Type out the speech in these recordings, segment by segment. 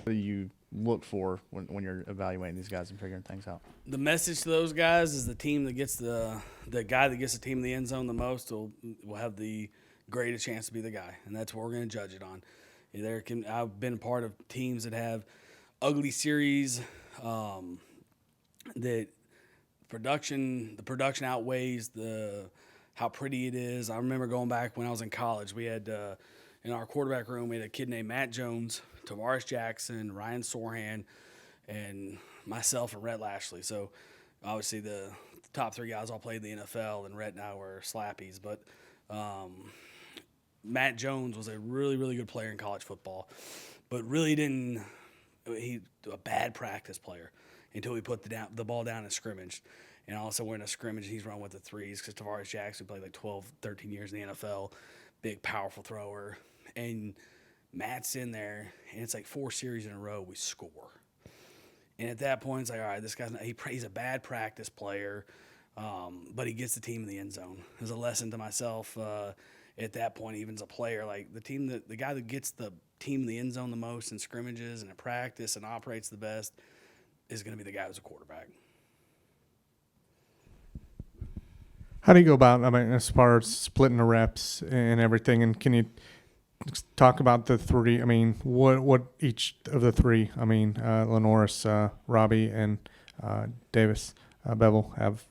What do you look for when you're evaluating these guys and figuring things out? The message to those guys is the team that gets the guy that gets the team in the end zone the most will have the greatest chance to be the guy, and that's what we're going to judge it on. I've been a part of teams that have ugly series that the production outweighs the how pretty it is. I remember going back when I was in college, we had in our quarterback room we had a kid named Matt Jones, Tavares Jackson, Ryan Sorhan, and myself and Rhett Lashley. So obviously the top three guys all played in the NFL, and Rhett and I were slappies. But Matt Jones was a really, really good player in college football, but really didn't. He a bad practice player until we put the ball down in scrimmage. And also we're in a scrimmage, he's running with the threes because Tavares Jackson played like 12, 13 years in the NFL, big, powerful thrower. And Matt's in there, and it's like 4 series in a row we score. And at that point, it's like, all right, this guy's he's a bad practice player, but he gets the team in the end zone. As a lesson to myself, at that point, even as a player, like the guy that gets the team in the end zone the most in scrimmages and in practice and operates the best is going to be the guy who's a quarterback. How do you go about, I mean, as far as splitting the reps and everything, and can you talk about the three, I mean, what each of the three, I mean, Lenoris, Robbie, and Davis Bevel have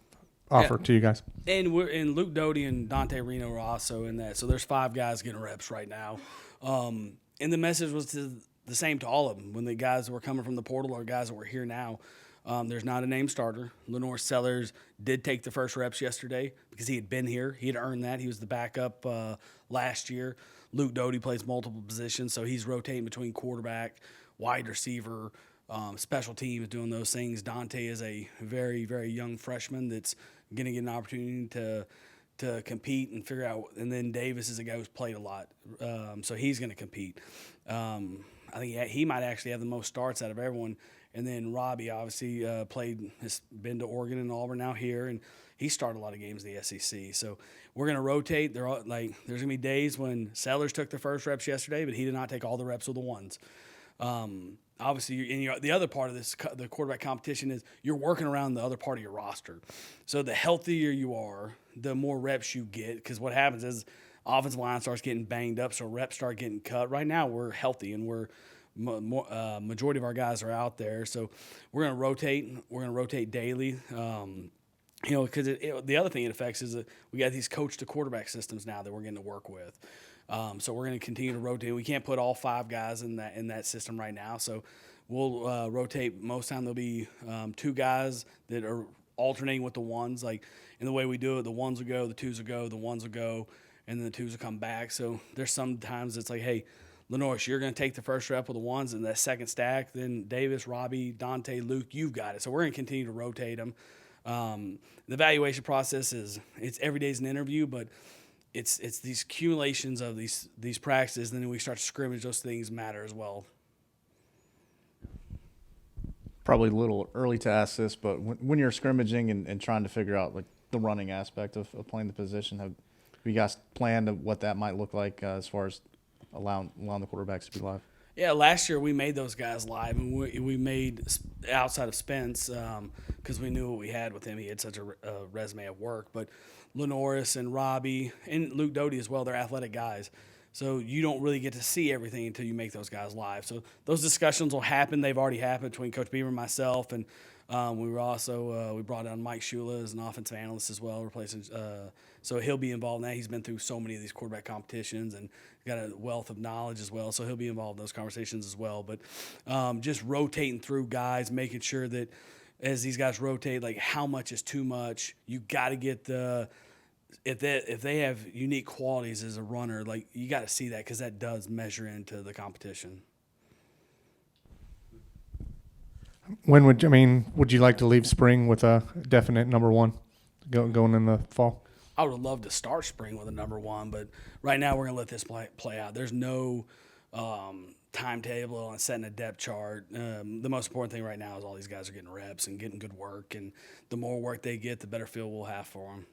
offered to you guys? And Luke Doty and Dante Reno are also in that. So there's 5 guys getting reps right now. And the message was the same to all of them. When the guys that were coming from the portal or guys that were here now, there's not a name starter. Lenore Sellers did take the first reps yesterday because he had been here. He had earned that. He was the backup last year. Luke Doty plays multiple positions, so he's rotating between quarterback, wide receiver, special teams, doing those things. Dante is a very, very young freshman that's going to get an opportunity to compete and figure out. And then Davis is a guy who's played a lot, so he's going to compete. I think he might actually have the most starts out of everyone. And then Robbie obviously has been to Oregon and Auburn, now here, and he started a lot of games in the SEC. So we're going to rotate. There's going to be days when Sellers took the first reps yesterday, but he did not take all the reps with the ones. Obviously, the other part of the quarterback competition is you're working around the other part of your roster. So the healthier you are, the more reps you get, because what happens is offensive line starts getting banged up, so reps start getting cut. Right now we're healthy, and majority of our guys are out there, so we're going to rotate. We're going to rotate daily. Because the other thing it affects is that we got these coach to quarterback systems now that we're getting to work with. So we're going to continue to rotate. We can't put all 5 guys in that system right now, so we'll rotate. Most time there'll be 2 guys that are alternating with the ones. Like in the way we do it, the ones will go, the twos will go, the ones will go, and then the twos will come back. So there's sometimes it's like, hey, Lenoris, you're going to take the first rep with the ones, and that second stack, then Davis, Robbie, Dante, Luke, you've got it. So we're going to continue to rotate them. The evaluation process it's every day is an interview, but it's these accumulations of these practices, and then we start to scrimmage. Those things matter as well. Probably a little early to ask this, but when you're scrimmaging and trying to figure out like the running aspect of playing the position, have you guys planned what that might look like as far as allowing the quarterbacks to be live? Yeah, last year we made those guys live, and we made outside of Spence because we knew what we had with him. He had such a resume of work. But Lenoris and Robbie and Luke Doty as well, they're athletic guys. So you don't really get to see everything until you make those guys live. So those discussions will happen. They've already happened between Coach Beaver and myself, and we brought on Mike Shula as an offensive analyst as well, replacing. So he'll be involved in that. He's been through so many of these quarterback competitions and got a wealth of knowledge as well. So he'll be involved in those conversations as well. But just rotating through guys, making sure that as these guys rotate, like how much is too much. You got to get if they have unique qualities as a runner, like you got to see that because that does measure into the competition. Would you like to leave spring with a definite number one going in the fall? I would love to start spring with a number one, but right now we're going to let this play out. There's no timetable on setting a depth chart. The most important thing right now is all these guys are getting reps and getting good work, and the more work they get, the better feel we'll have for them.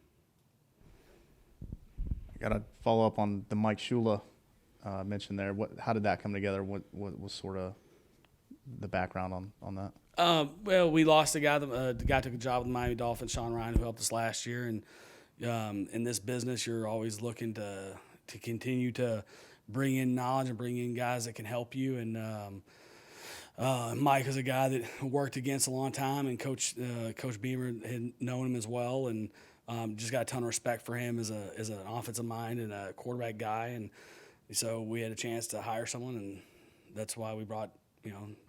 I got to follow up on the Mike Shula mention there. How did that come together? What was sort of the background on that? Well, we lost the guy. The guy took a job with the Miami Dolphins, Sean Ryan, who helped us last year. And in this business, you're always looking to continue to bring in knowledge and bring in guys that can help you. And Mike is a guy that worked against a long time, and Coach Beamer had known him as well, and just got a ton of respect for him as an offensive mind and a quarterback guy. And so we had a chance to hire someone, and that's why we brought.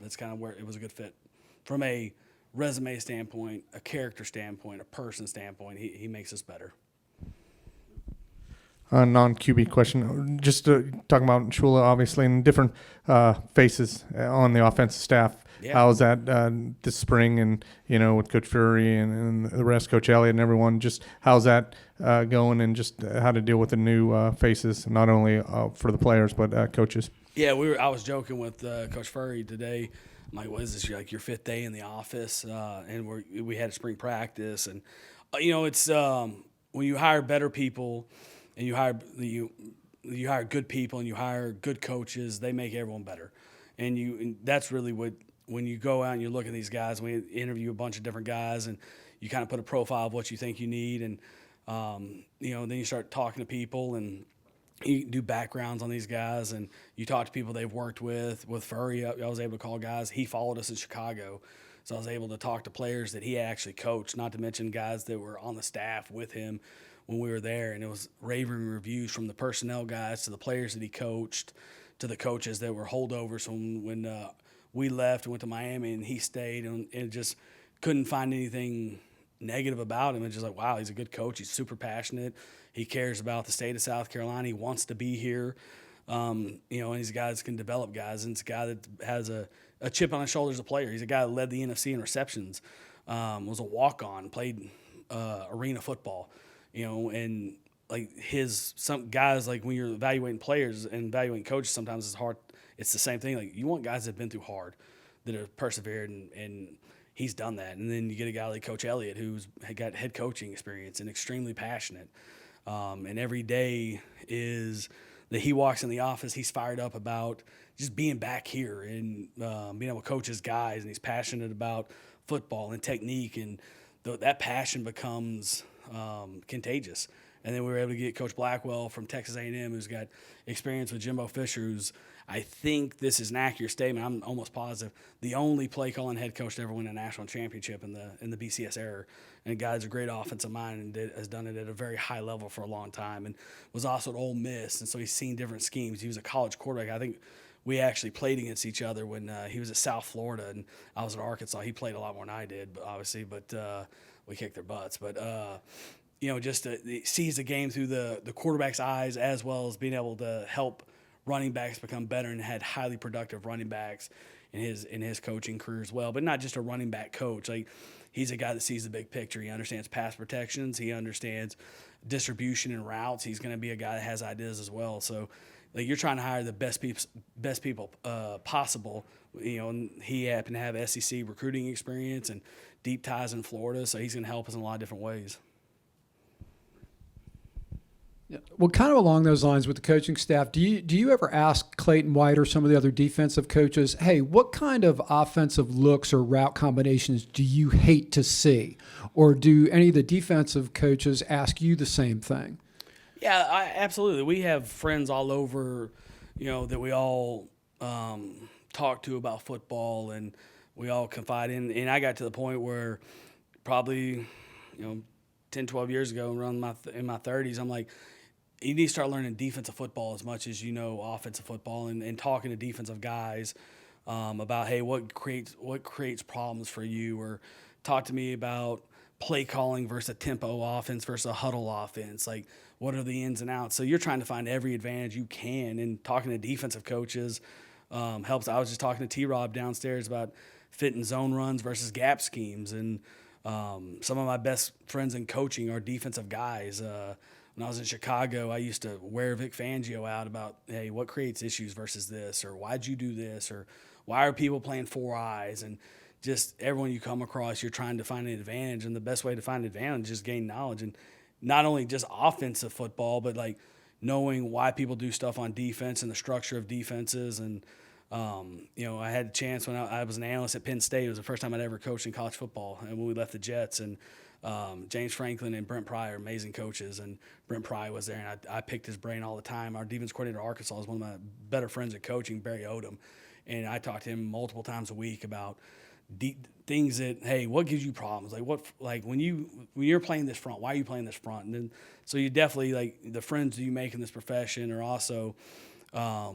That's kind of where it was a good fit from a resume standpoint, a character standpoint, a person standpoint. He makes us better. Non-QB question, just talking about Shula, obviously, and different faces on the offensive staff. Yeah. How is that this spring, and with Coach Fury and the rest, Coach Elliott and everyone? Just how's that going, and just how to deal with the new faces, not only for the players but coaches. Yeah, I was joking with Coach Fury today. I'm like, what is this? You're like your fifth day in the office, and we had a spring practice, and it's when you hire better people. And you hire good people and you hire good coaches, they make everyone better. And that's really what, when you go out and you look at these guys, we interview a bunch of different guys, and you kind of put a profile of what you think you need, and then you start talking to people, and you do backgrounds on these guys, and you talk to people they've worked with. With Furry, I was able to call guys. He followed us in Chicago, so I was able to talk to players that he actually coached, not to mention guys that were on the staff with him when we were there. And it was raving reviews from the personnel guys to the players that he coached to the coaches that were holdovers when we left and went to Miami, and he stayed, and just couldn't find anything negative about him. It's just like, wow, he's a good coach. He's super passionate. He cares about the state of South Carolina. He wants to be here. And he's a guy that can develop guys, and it's a guy that has a chip on his shoulder as a player. He's a guy that led the NFC in receptions, was a walk-on, played arena football. And like some guys, like when you're evaluating players and evaluating coaches, sometimes it's hard. It's the same thing. Like you want guys that have been through hard, that have persevered, and he's done that. And then you get a guy like Coach Elliott, who's got head coaching experience and extremely passionate. And every day is that he walks in the office, he's fired up about just being back here and being able to coach his guys, and he's passionate about football and technique, and that passion becomes contagious. And then we were able to get Coach Blackwell from Texas A&M, who's got experience with Jimbo Fisher, who's, I think this is an accurate statement, I'm almost positive, the only play calling head coach to ever win a national championship in the BCS era. And the guy's a great offensive mind and has done it at a very high level for a long time, and was also at Ole Miss, and so he's seen different schemes. He was a college quarterback. I think we actually played against each other when he was at South Florida and I was at Arkansas. He played a lot more than I did, obviously, but we kicked their butts. But just sees the game through the quarterback's eyes, as well as being able to help running backs become better, and had highly productive running backs in his coaching career as well. But not just a running back coach. Like, he's a guy that sees the big picture. He understands pass protections. He understands distribution and routes. He's going to be a guy that has ideas as well. So, like, you're trying to hire the best people possible. And he happened to have SEC recruiting experience and deep ties in Florida, so he's going to help us in a lot of different ways. Yeah. Well, kind of along those lines with the coaching staff, do you ever ask Clayton White or some of the other defensive coaches, hey, what kind of offensive looks or route combinations do you hate to see? Or do any of the defensive coaches ask you the same thing? Yeah, absolutely. We have friends all over, that we all talk to about football, and we all confide in. And I got to the point where probably, 10, 12 years ago, around in my 30s, I'm like, you need to start learning defensive football as much as you know offensive football, and talking to defensive guys about, hey, what creates problems for you, or talk to me about play calling versus a tempo offense versus a huddle offense. Like, what are the ins and outs? So you're trying to find every advantage you can, and talking to defensive coaches helps. I was just talking to T-Rob downstairs about fitting zone runs versus gap schemes, and some of my best friends in coaching are defensive guys. When I was in Chicago, I used to wear Vic Fangio out about, hey, what creates issues versus this, or why'd you do this, or why are people playing four eyes? And just everyone you come across, you're trying to find an advantage, and the best way to find an advantage is gain knowledge, and not only just offensive football, but like knowing why people do stuff on defense and the structure of defenses. And I had a chance when I was an analyst at Penn State. It was the first time I'd ever coached in college football, and when we left the Jets, and James Franklin and Brent Pry are amazing coaches, and Brent Pry was there, and I picked his brain all the time. Our defense coordinator at Arkansas is one of my better friends at coaching, Barry Odom, and I talked to him multiple times a week about things that, hey, what gives you problems? Like when you're playing this front, why are you playing this front? And then so you definitely, like, the friends you make in this profession are also are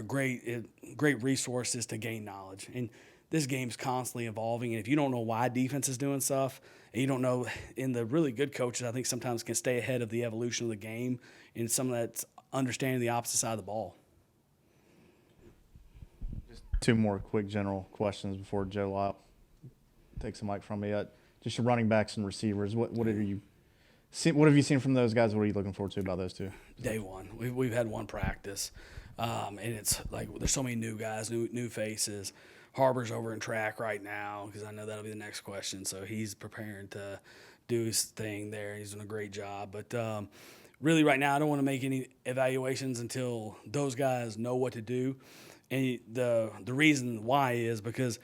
great resources to gain knowledge. And this game's constantly evolving, and if you don't know why defense is doing stuff, and you don't know, in the really good coaches, I think sometimes can stay ahead of the evolution of the game, and some of that's understanding the opposite side of the ball. Just two more quick general questions before Joe Lyle takes the mic from me. Just your running backs and receivers. What have you seen from those guys? What are you looking forward to about those two? Day one, we've had one practice, and it's like there's so many new guys, new faces. Harbor's over in track right now because I know that'll be the next question. So he's preparing to do his thing there. He's doing a great job. But really right now I don't want to make any evaluations until those guys know what to do. And the reason why is because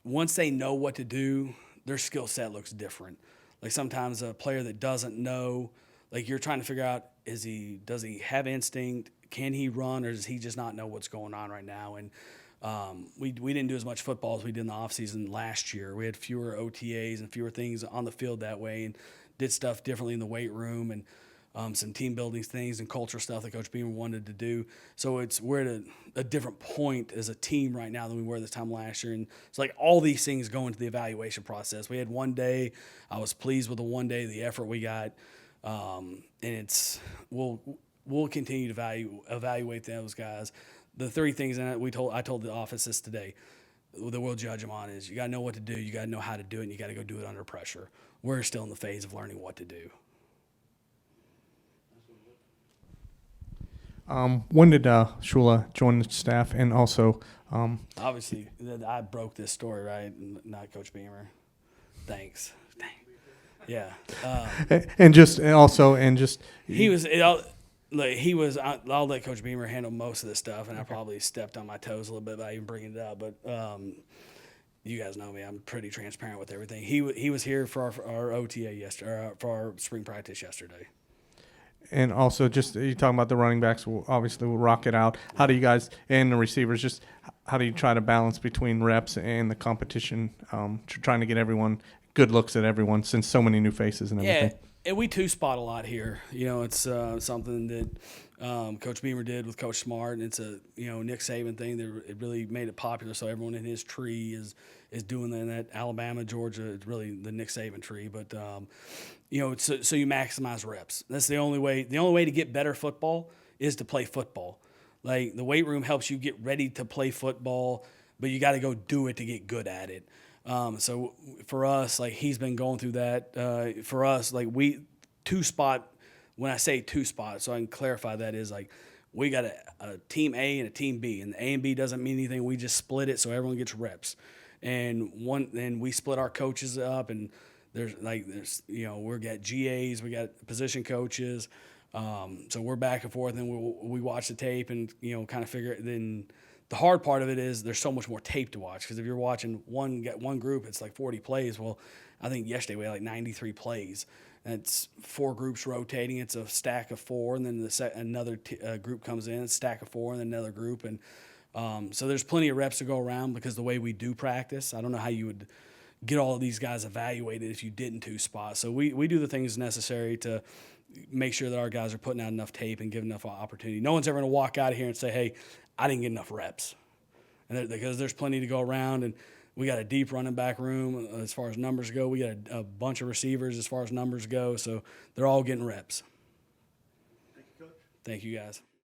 once they know what to do, their skill set looks different. Like sometimes a player that doesn't know, like you're trying to figure out, does he have instinct? Can he run, or does he just not know what's going on right now? And we didn't do as much football as we did in the offseason last year. We had fewer OTAs and fewer things on the field that way, and did stuff differently in the weight room, and some team building things and culture stuff that Coach Beamer wanted to do. So we're at a different point as a team right now than we were this time last year. And it's like all these things go into the evaluation process. We had one day. I was pleased with the one day, the effort we got, and we'll continue to evaluate those guys. The three things that I told the office this today, that we'll judge them on is you got to know what to do, you got to know how to do it, and you got to go do it under pressure. We're still in the phase of learning what to do. When did Shula join the staff? And also, obviously, I broke this story, right? Not Coach Beamer. Thanks. Dang. Yeah. I'll let Coach Beamer handle most of this stuff, and I probably stepped on my toes a little bit by even bringing it up. But you guys know me; I'm pretty transparent with everything. He was here for our OTA yesterday, for our spring practice yesterday. And also, just you talking about the running backs, obviously we'll rock it out. How do you guys, and the receivers, just how do you try to balance between reps and the competition, trying to get everyone good looks at everyone, since so many new faces and everything? Yeah, and we two-spot a lot here. It's something that Coach Beamer did with Coach Smart, and it's a Nick Saban thing that it really made it popular. So everyone in his tree is doing that. Alabama, Georgia, it's really the Nick Saban tree. But so you maximize reps. That's the only way. The only way to get better football is to play football. Like the weight room helps you get ready to play football, but you got to go do it to get good at it. So for us, like he's been going through that. For us, like we two-spot. When I say two-spot, so I can clarify that is like we got a team A and a team B, and the A and B doesn't mean anything. We just split it so everyone gets reps, and we split our coaches up, and there's we got GAs, we got position coaches, so we're back and forth, and we watch the tape and kind of figure it. Then the hard part of it is there's so much more tape to watch, because if you're watching one group, it's like 40 plays. Well, I think yesterday we had like 93 plays. And it's 4 groups rotating. It's a stack of 4, and then another group comes in, a stack of 4, and then another group. And so there's plenty of reps to go around, because the way we do practice, I don't know how you would get all of these guys evaluated if you didn't two-spot. So we do the things necessary to make sure that our guys are putting out enough tape and giving enough opportunity. No one's ever going to walk out of here and say, hey, I didn't get enough reps. And because there's plenty to go around, and we got a deep running back room as far as numbers go. We got a bunch of receivers as far as numbers go. So they're all getting reps. Thank you, Coach. Thank you, guys.